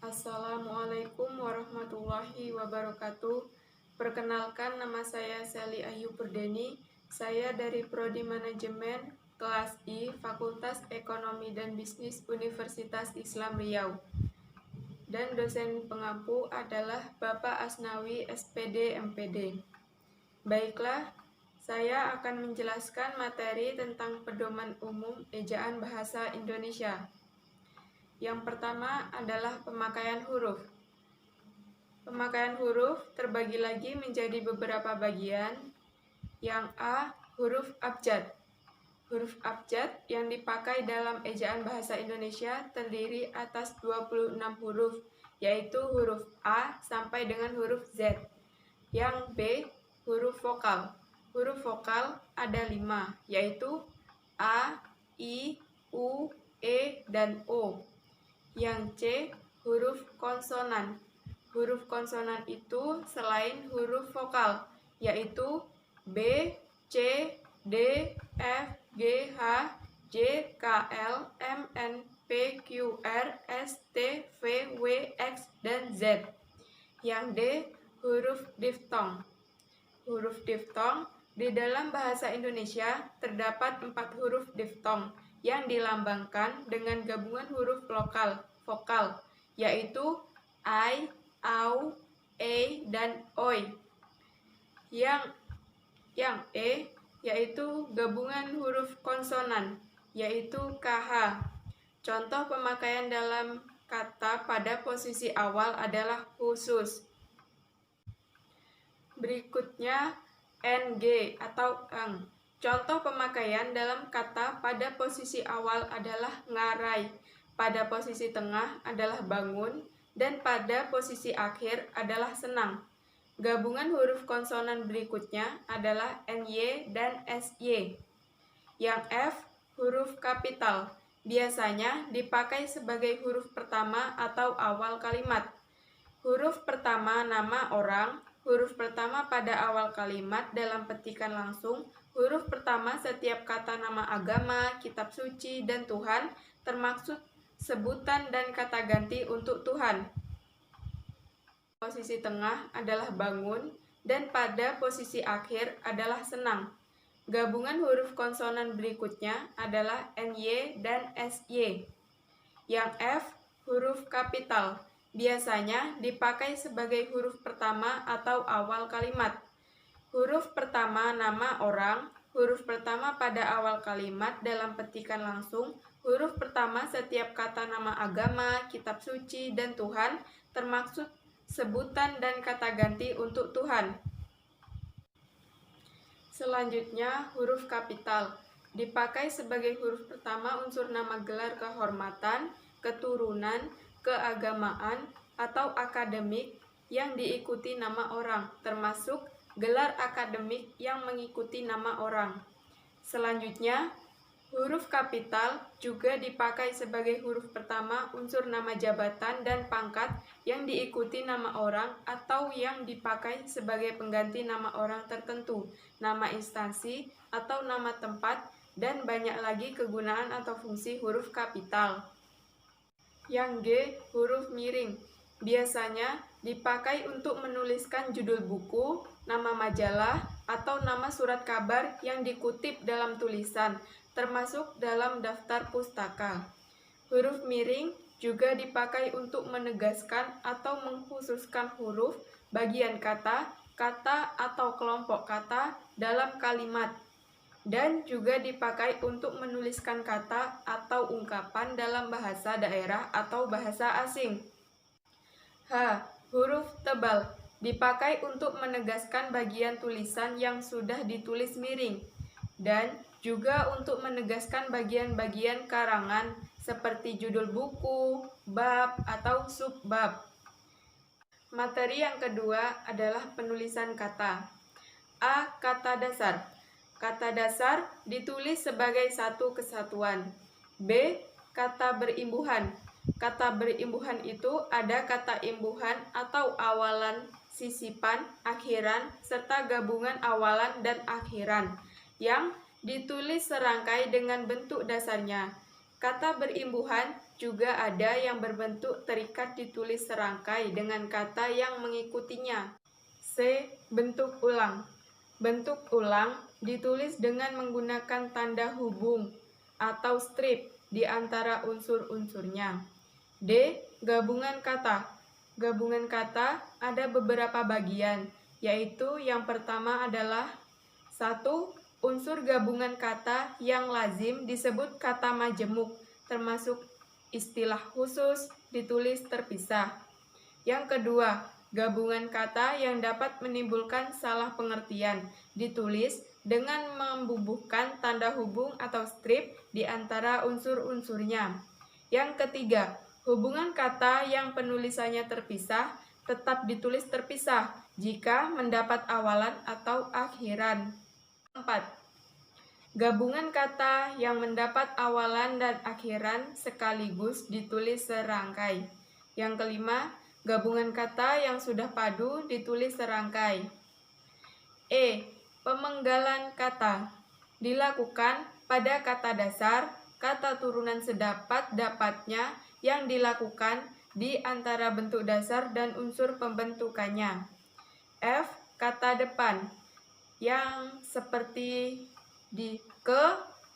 Assalamualaikum warahmatullahi wabarakatuh. Perkenalkan, nama saya Sally Ayu Purdeni. Saya dari Prodi Manajemen kelas I, Fakultas Ekonomi dan Bisnis Universitas Islam Riau. Dan dosen pengampu adalah Bapak Asnawi SPD MPD. Baiklah, saya akan menjelaskan materi tentang pedoman umum ejaan bahasa Indonesia. Yang pertama adalah pemakaian huruf. Pemakaian huruf terbagi lagi menjadi beberapa bagian. Yang A, huruf abjad. Huruf abjad yang dipakai dalam ejaan bahasa Indonesia terdiri atas 26 huruf, yaitu huruf A sampai dengan huruf Z. Yang B, huruf vokal. Huruf vokal ada 5, yaitu A, I, U, E, dan O. Yang C, huruf konsonan. Huruf konsonan itu selain huruf vokal, yaitu B, C, D, F, G, H, J, K, L, M, N, P, Q, R, S, T, V, W, X, dan Z. Yang D, huruf diftong. Huruf diftong di dalam bahasa Indonesia terdapat 4 huruf diftong yang dilambangkan dengan gabungan huruf vokal, yaitu I, AU, E, dan OI. Yang E yaitu gabungan huruf konsonan, yaitu KH. Contoh pemakaian dalam kata pada posisi awal adalah khusus. Berikutnya NG atau eng. Contoh pemakaian dalam kata pada posisi awal adalah ngarai, pada posisi tengah adalah bangun, dan pada posisi akhir adalah senang. Gabungan huruf konsonan berikutnya adalah NY dan SY. Yang F, huruf kapital, biasanya dipakai sebagai huruf pertama atau awal kalimat. Huruf pertama nama orang, huruf pertama pada awal kalimat dalam petikan langsung, huruf pertama setiap kata nama agama, kitab suci, dan Tuhan, termaksud sebutan dan kata ganti untuk Tuhan. Posisi tengah adalah bangun, dan pada posisi akhir adalah senang. Gabungan huruf konsonan berikutnya adalah NY dan SY. Yang F, huruf kapital, biasanya dipakai sebagai huruf pertama atau awal kalimat. Huruf pertama nama orang, huruf pertama pada awal kalimat dalam petikan langsung, huruf pertama setiap kata nama agama, kitab suci, dan Tuhan, termaksud sebutan dan kata ganti untuk Tuhan. Selanjutnya, huruf kapital dipakai sebagai huruf pertama unsur nama gelar kehormatan, keturunan, keagamaan, atau akademik yang diikuti nama orang, termasuk gelar akademik yang mengikuti nama orang. Selanjutnya, huruf kapital juga dipakai sebagai huruf pertama unsur nama jabatan dan pangkat yang diikuti nama orang atau yang dipakai sebagai pengganti nama orang tertentu, nama instansi, atau nama tempat, dan banyak lagi kegunaan atau fungsi huruf kapital. Yang G, huruf miring, biasanya dipakai untuk menuliskan judul buku, nama majalah, atau nama surat kabar yang dikutip dalam tulisan, termasuk dalam daftar pustaka. Huruf miring juga dipakai untuk menegaskan atau mengkhususkan huruf, bagian kata, atau kelompok kata dalam kalimat, dan juga dipakai untuk menuliskan kata atau ungkapan dalam bahasa daerah atau bahasa asing. H, huruf tebal, dipakai untuk menegaskan bagian tulisan yang sudah ditulis miring, dan juga untuk menegaskan bagian-bagian karangan seperti judul buku, bab, atau subbab. Materi yang kedua adalah penulisan kata. A. Kata dasar. Kata dasar ditulis sebagai satu kesatuan. B. Kata berimbuhan. Kata berimbuhan itu ada kata imbuhan atau awalan, sisipan, akhiran, serta gabungan awalan dan akhiran yang ditulis serangkai dengan bentuk dasarnya. Kata berimbuhan juga ada yang berbentuk terikat ditulis serangkai dengan kata yang mengikutinya. C. Bentuk ulang. Bentuk ulang ditulis dengan menggunakan tanda hubung atau strip di antara unsur-unsurnya. D. Gabungan kata. Gabungan kata ada beberapa bagian, yaitu yang pertama adalah 1. Unsur gabungan kata yang lazim disebut kata majemuk, termasuk istilah khusus ditulis terpisah. Yang kedua, gabungan kata yang dapat menimbulkan salah pengertian ditulis dengan membubuhkan tanda hubung atau strip di antara unsur-unsurnya. Yang ketiga, hubungan kata yang penulisannya terpisah tetap ditulis terpisah jika mendapat awalan atau akhiran. 4. Gabungan kata yang mendapat awalan dan akhiran sekaligus ditulis serangkai. Yang kelima, gabungan kata yang sudah padu ditulis serangkai. E. Pemenggalan kata dilakukan pada kata dasar, kata turunan sedapat-dapatnya yang dilakukan di antara bentuk dasar dan unsur pembentukannya. F. Kata depan yang seperti di ke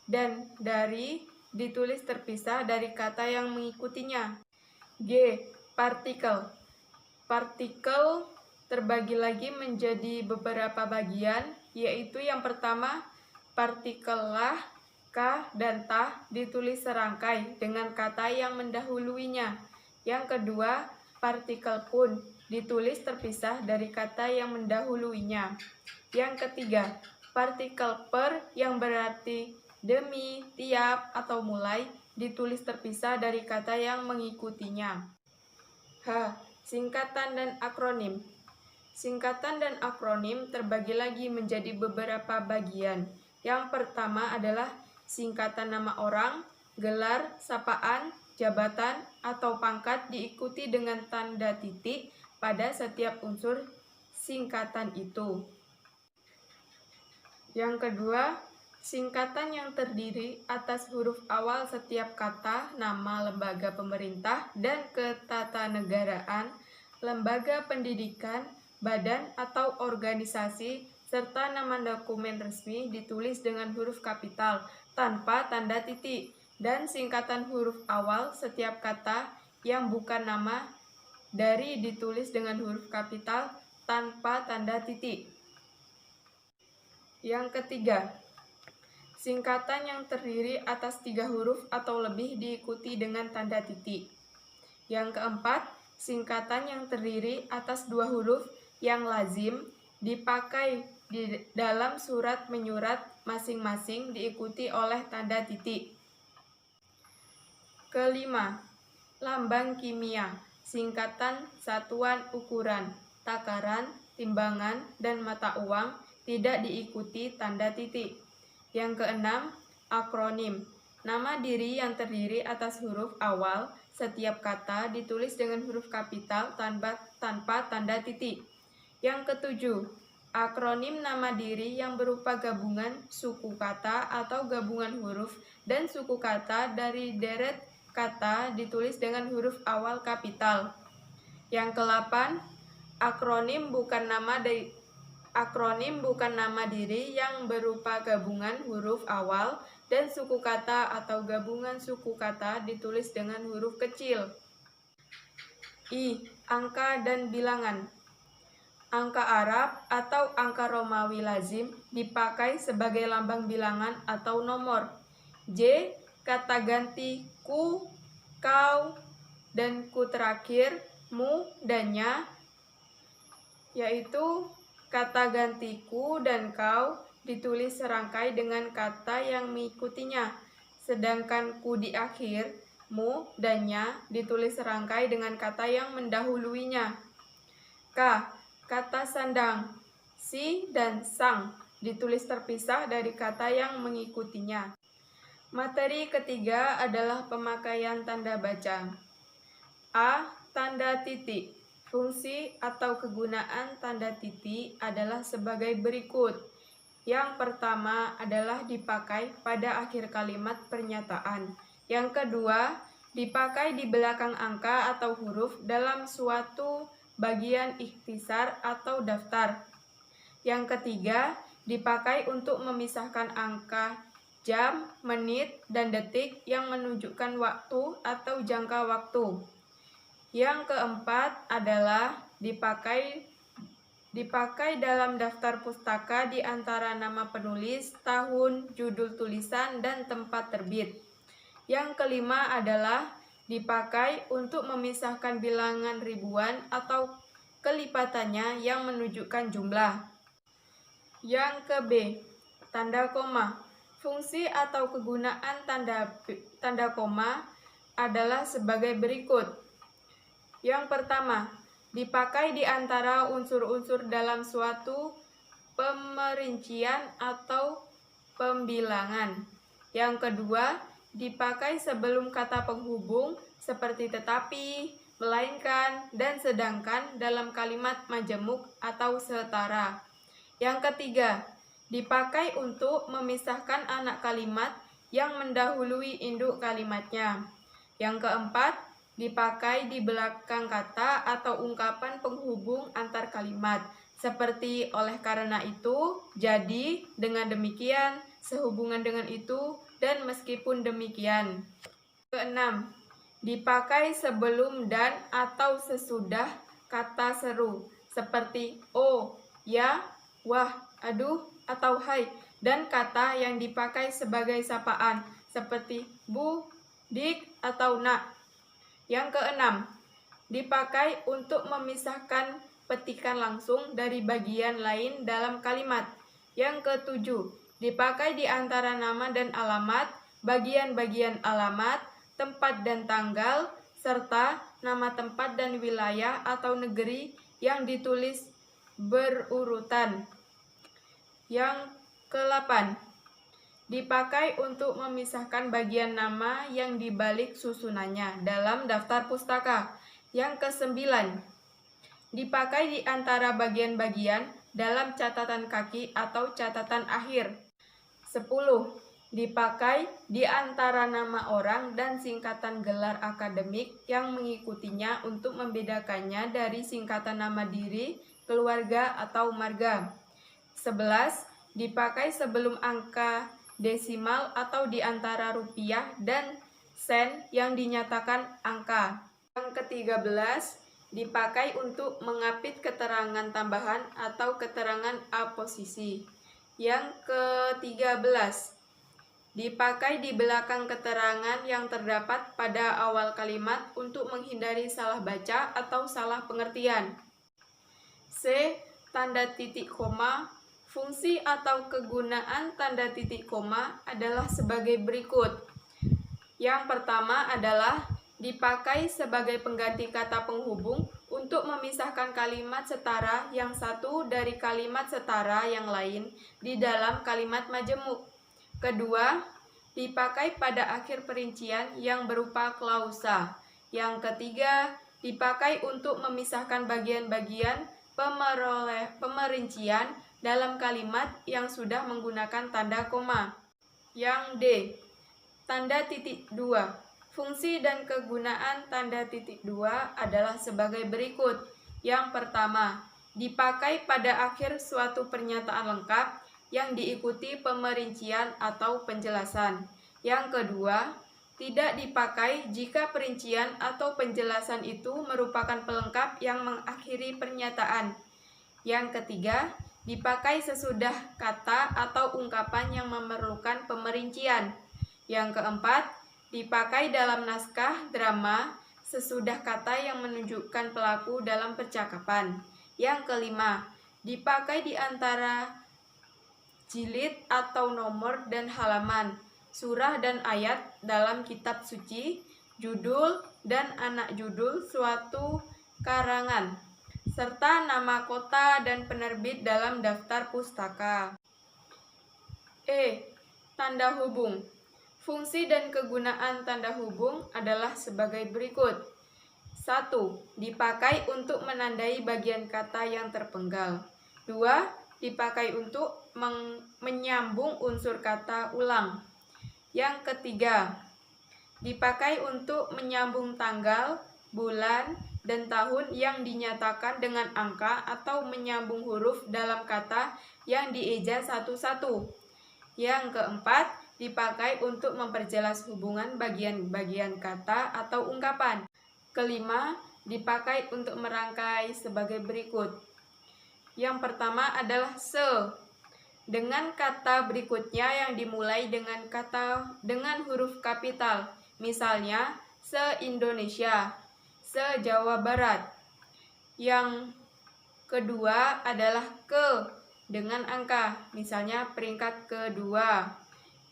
dan dari ditulis terpisah dari kata yang mengikutinya. G. Partikel. Partikel terbagi lagi menjadi beberapa bagian, yaitu yang pertama, partikel lah, ka, dan ta ditulis serangkai dengan kata yang mendahuluinya. Yang kedua, partikel pun ditulis terpisah dari kata yang mendahuluinya. Yang ketiga, partikel per yang berarti demi, tiap, atau mulai ditulis terpisah dari kata yang mengikutinya. H. Singkatan dan akronim. Singkatan dan akronim terbagi lagi menjadi beberapa bagian. Yang pertama adalah singkatan nama orang, gelar, sapaan, jabatan, atau pangkat diikuti dengan tanda titik pada setiap unsur singkatan itu. Yang kedua, singkatan yang terdiri atas huruf awal setiap kata, nama lembaga pemerintah dan ketatanegaraan, lembaga pendidikan, badan atau organisasi, serta nama dokumen resmi ditulis dengan huruf kapital tanpa tanda titik, dan singkatan huruf awal setiap kata yang bukan nama dari ditulis dengan huruf kapital tanpa tanda titik. Yang ketiga, singkatan yang terdiri atas 3 huruf atau lebih diikuti dengan tanda titik. Yang keempat, singkatan yang terdiri atas 2 huruf yang lazim dipakai di dalam surat menyurat masing-masing diikuti oleh tanda titik. Kelima, lambang kimia, singkatan satuan ukuran, takaran, timbangan, dan mata uang tidak diikuti tanda titik. Yang keenam, akronim, nama diri yang terdiri atas huruf awal setiap kata ditulis dengan huruf kapital tanpa tanda titik. Yang ketujuh, akronim nama diri yang berupa gabungan suku kata atau gabungan huruf dan suku kata dari deret kata ditulis dengan huruf awal kapital. Yang kedelapan, akronim bukan nama diri yang berupa gabungan huruf awal dan suku kata atau gabungan suku kata ditulis dengan huruf kecil. I. Angka dan bilangan. Angka Arab atau angka Romawi lazim dipakai sebagai lambang bilangan atau nomor. J. Kata ganti ku, kau, dan ku terakhir, mu, dan nya, yaitu kata ganti ku dan kau ditulis serangkai dengan kata yang mengikutinya, sedangkan ku di akhir, mu, dan nya ditulis serangkai dengan kata yang mendahuluinya. K. Kata sandang, si, dan sang ditulis terpisah dari kata yang mengikutinya. Materi ketiga adalah pemakaian tanda baca. A. Tanda titik. Fungsi atau kegunaan tanda titik adalah sebagai berikut. Yang pertama adalah dipakai pada akhir kalimat pernyataan. Yang kedua, dipakai di belakang angka atau huruf dalam suatu bagian ikhtisar atau daftar. Yang ketiga, dipakai untuk memisahkan angka jam, menit, dan detik yang menunjukkan waktu atau jangka waktu. Yang keempat adalah dipakai dalam daftar pustaka di antara nama penulis, tahun, judul tulisan, dan tempat terbit. Yang kelima adalah dipakai untuk memisahkan bilangan ribuan atau kelipatannya yang menunjukkan jumlah. Yang ke B, tanda koma. Fungsi atau kegunaan tanda koma adalah sebagai berikut. Yang pertama, dipakai di antara unsur-unsur dalam suatu pemerincian atau pembilangan. Yang kedua, dipakai sebelum kata penghubung seperti tetapi, melainkan, dan sedangkan dalam kalimat majemuk atau setara. Yang ketiga, dipakai untuk memisahkan anak kalimat yang mendahului induk kalimatnya. Yang keempat, dipakai di belakang kata atau ungkapan penghubung antar kalimat, seperti oleh karena itu, jadi, dengan demikian, sehubungan dengan itu, dan meskipun demikian. Keenam, dipakai sebelum dan atau sesudah kata seru, seperti oh, ya, wah, aduh, atau hai, dan kata yang dipakai sebagai sapaan, seperti bu, dik, atau nak. Yang keenam, dipakai untuk memisahkan petikan langsung dari bagian lain dalam kalimat. Yang ketujuh, dipakai di antara nama dan alamat, bagian-bagian alamat, tempat dan tanggal, serta nama tempat dan wilayah atau negeri yang ditulis berurutan. Yang ke-8, dipakai untuk memisahkan bagian nama yang dibalik susunannya dalam daftar pustaka. Yang ke-9, dipakai di antara bagian-bagian dalam catatan kaki atau catatan akhir. 10, dipakai di antara nama orang dan singkatan gelar akademik yang mengikutinya untuk membedakannya dari singkatan nama diri, keluarga, atau marga. 11, dipakai sebelum angka desimal atau di antara rupiah dan sen yang dinyatakan angka. Yang ke-13, dipakai untuk mengapit keterangan tambahan atau keterangan aposisi. Yang ke-13, dipakai di belakang keterangan yang terdapat pada awal kalimat untuk menghindari salah baca atau salah pengertian. C. Tanda titik koma. Fungsi atau kegunaan tanda titik koma adalah sebagai berikut. Yang pertama adalah dipakai sebagai pengganti kata penghubung untuk memisahkan kalimat setara yang satu dari kalimat setara yang lain di dalam kalimat majemuk. Kedua, dipakai pada akhir perincian yang berupa klausa. Yang ketiga, dipakai untuk memisahkan bagian-bagian pemerincian dalam kalimat yang sudah menggunakan tanda koma. Yang D, tanda titik dua. Fungsi dan kegunaan tanda titik dua adalah sebagai berikut. Yang pertama, dipakai pada akhir suatu pernyataan lengkap yang diikuti pemerincian atau penjelasan. Yang kedua, tidak dipakai jika perincian atau penjelasan itu merupakan pelengkap yang mengakhiri pernyataan. Yang ketiga, dipakai sesudah kata atau ungkapan yang memerlukan pemerincian. Yang keempat, dipakai dalam naskah drama sesudah kata yang menunjukkan pelaku dalam percakapan. Yang kelima, dipakai di antara jilid atau nomor dan halaman, surah dan ayat dalam kitab suci, judul dan anak judul suatu karangan, serta nama kota dan penerbit dalam daftar pustaka. E. Tanda hubung. Fungsi dan kegunaan tanda hubung adalah sebagai berikut. 1. Dipakai untuk menandai bagian kata yang terpenggal. 2. Dipakai untuk menyambung unsur kata ulang. Yang ketiga, dipakai untuk menyambung tanggal, bulan, dan tahun yang dinyatakan dengan angka atau menyambung huruf dalam kata yang dieja satu-satu. Yang keempat, dipakai untuk memperjelas hubungan bagian-bagian kata atau ungkapan. Kelima, dipakai untuk merangkai sebagai berikut. Yang pertama adalah se. Dengan kata berikutnya yang dimulai dengan huruf kapital. Misalnya, se-Indonesia, se-Jawa Barat. Yang kedua adalah ke dengan angka, misalnya peringkat kedua.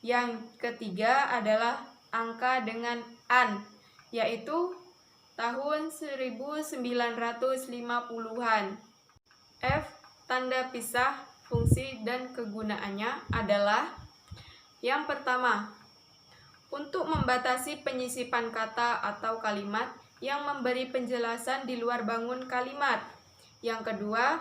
Yang ketiga adalah angka dengan an, yaitu tahun 1950-an. F. Tanda pisah, fungsi dan kegunaannya adalah: yang pertama, untuk membatasi penyisipan kata atau kalimat yang memberi penjelasan di luar bangun kalimat. Yang kedua,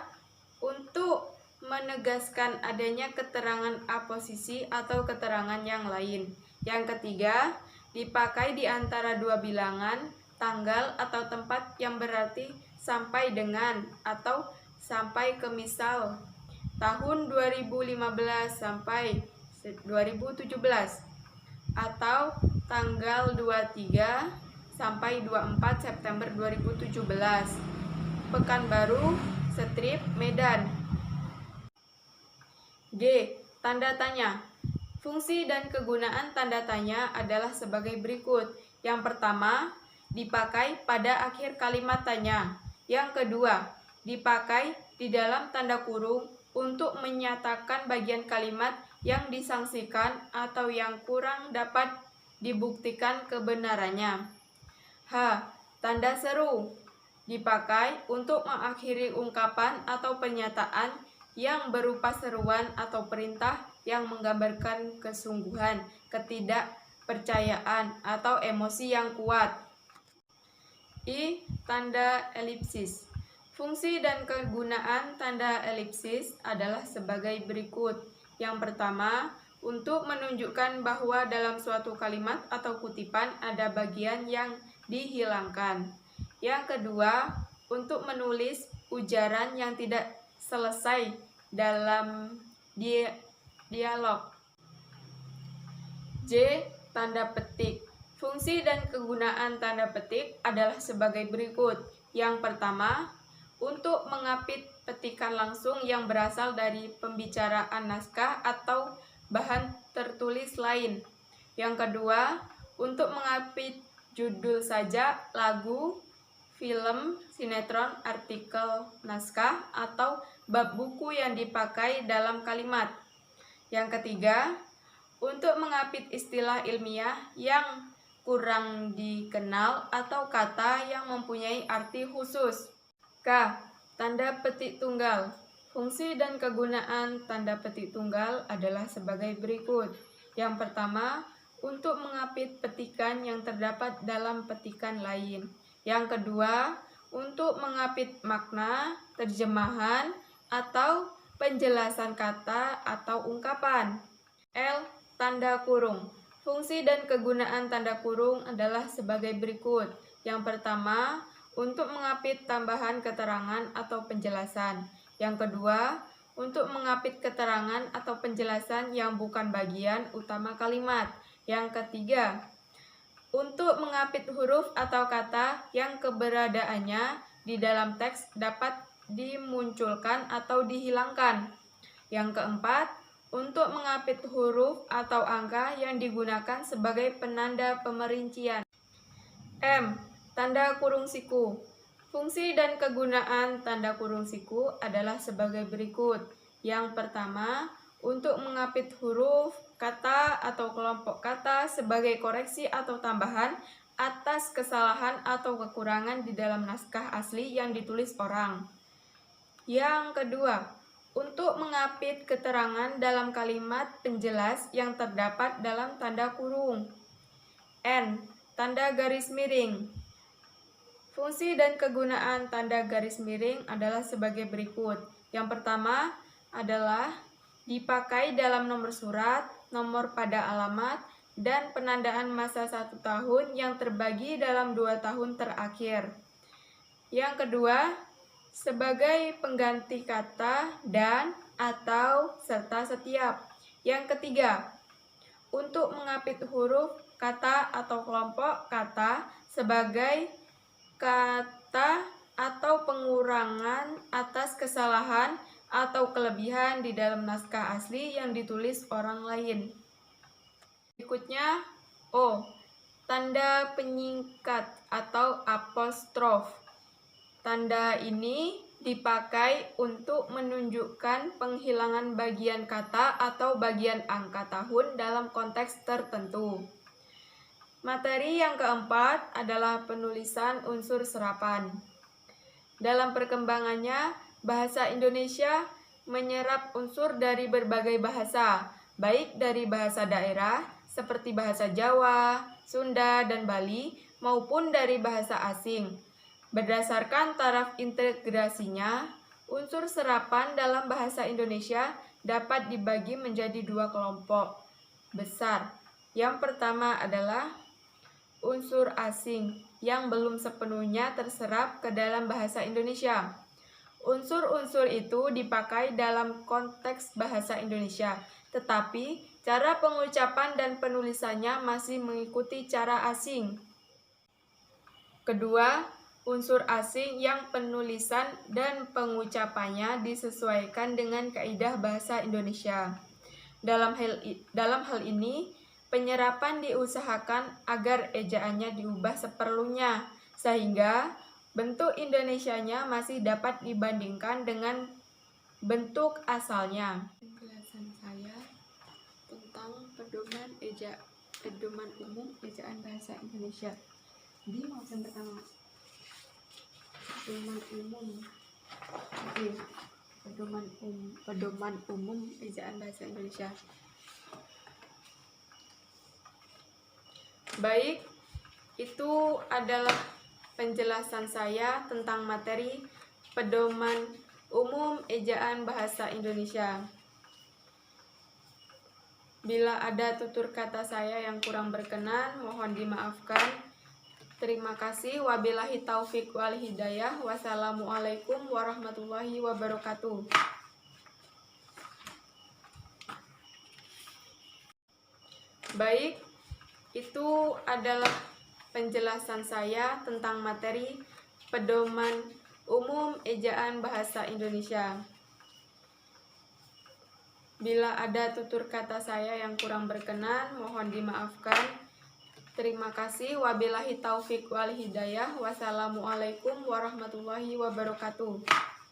untuk menegaskan adanya keterangan aposisi atau keterangan yang lain. Yang ketiga, dipakai di antara dua bilangan, tanggal atau tempat yang berarti sampai dengan atau sampai ke, misal tahun 2015 sampai 2017 atau tanggal 23 sampai 24 September 2017. Pekanbaru, Strip, Medan. G. Tanda tanya. Fungsi dan kegunaan tanda tanya adalah sebagai berikut. Yang pertama, dipakai pada akhir kalimat tanya. Yang kedua, dipakai di dalam tanda kurung untuk menyatakan bagian kalimat yang disangsikan atau yang kurang dapat dibuktikan kebenarannya. H. Tanda seru. Dipakai untuk mengakhiri ungkapan atau pernyataan yang berupa seruan atau perintah yang menggambarkan kesungguhan, ketidakpercayaan, atau emosi yang kuat. I. Tanda elipsis. Fungsi dan kegunaan tanda elipsis adalah sebagai berikut. Yang pertama, untuk menunjukkan bahwa dalam suatu kalimat atau kutipan ada bagian yang dihilangkan. Yang kedua, untuk menulis ujaran yang tidak selesai dalam dialog. J. Tanda petik. Fungsi dan kegunaan tanda petik adalah sebagai berikut. Yang pertama, untuk mengapit petikan langsung yang berasal dari pembicaraan naskah atau bahan tertulis lain. Yang kedua, untuk mengapit judul sajak, lagu, film, sinetron, artikel, naskah, atau bab buku yang dipakai dalam kalimat. Yang ketiga, untuk mengapit istilah ilmiah yang kurang dikenal atau kata yang mempunyai arti khusus. K. Tanda petik tunggal. Fungsi dan kegunaan tanda petik tunggal adalah sebagai berikut. Yang pertama, untuk mengapit petikan yang terdapat dalam petikan lain. Yang kedua, untuk mengapit makna, terjemahan, atau penjelasan kata atau ungkapan. L. Tanda kurung. Fungsi dan kegunaan tanda kurung adalah sebagai berikut. Yang pertama, untuk mengapit tambahan keterangan atau penjelasan. Yang kedua, untuk mengapit keterangan atau penjelasan yang bukan bagian utama kalimat. Yang ketiga, untuk mengapit huruf atau kata yang keberadaannya di dalam teks dapat dimunculkan atau dihilangkan. Yang keempat, untuk mengapit huruf atau angka yang digunakan sebagai penanda pemerincian. M. Tanda kurung siku. Fungsi dan kegunaan tanda kurung siku adalah sebagai berikut. Yang pertama, untuk mengapit huruf, kata, atau kelompok kata sebagai koreksi atau tambahan atas kesalahan atau kekurangan di dalam naskah asli yang ditulis orang. Yang kedua, untuk mengapit keterangan dalam kalimat penjelas yang terdapat dalam tanda kurung. N. Tanda garis miring. Fungsi dan kegunaan tanda garis miring adalah sebagai berikut. Yang pertama adalah dipakai dalam nomor surat, nomor pada alamat, dan penandaan masa 1 tahun yang terbagi dalam 2 tahun terakhir. Yang kedua, sebagai pengganti kata dan, atau, serta setiap. Yang ketiga, untuk mengapit huruf kata atau kelompok kata sebagai kata atau pengurangan atas kesalahan atau kelebihan di dalam naskah asli yang ditulis orang lain. Berikutnya, O. Tanda penyingkat atau apostrof. Tanda ini dipakai untuk menunjukkan penghilangan bagian kata atau bagian angka tahun dalam konteks tertentu. Materi yang keempat adalah penulisan unsur serapan. Dalam perkembangannya, bahasa Indonesia menyerap unsur dari berbagai bahasa, baik dari bahasa daerah seperti bahasa Jawa, Sunda, dan Bali, maupun dari bahasa asing. Berdasarkan taraf integrasinya, unsur serapan dalam bahasa Indonesia dapat dibagi menjadi 2 kelompok besar. Yang pertama adalah unsur asing yang belum sepenuhnya terserap ke dalam bahasa Indonesia. Unsur-unsur itu dipakai dalam konteks bahasa Indonesia, tetapi cara pengucapan dan penulisannya masih mengikuti cara asing. Kedua, unsur asing yang penulisan dan pengucapannya disesuaikan dengan kaidah bahasa Indonesia. Dalam hal ini, penyerapan diusahakan agar ejaannya diubah seperlunya, sehingga bentuk Indonesianya masih dapat dibandingkan dengan bentuk asalnya. Penjelasan saya tentang pedoman umum ejaan bahasa Indonesia. Di maksud pertama, pedoman umum. Oke, pedoman umum ejaan bahasa Indonesia. Baik, itu adalah penjelasan saya tentang materi pedoman umum ejaan bahasa Indonesia. Bila ada tutur kata saya yang kurang berkenan, mohon dimaafkan. Terima kasih. Wabillahi taufik wal hidayah. Wassalamualaikum warahmatullahi wabarakatuh. Baik, itu adalah penjelasan saya tentang materi pedoman umum ejaan bahasa Indonesia. Bila ada tutur kata saya yang kurang berkenan, mohon dimaafkan. Terima kasih. Wabillahi taufik wal hidayah. Wassalamualaikum warahmatullahi wabarakatuh.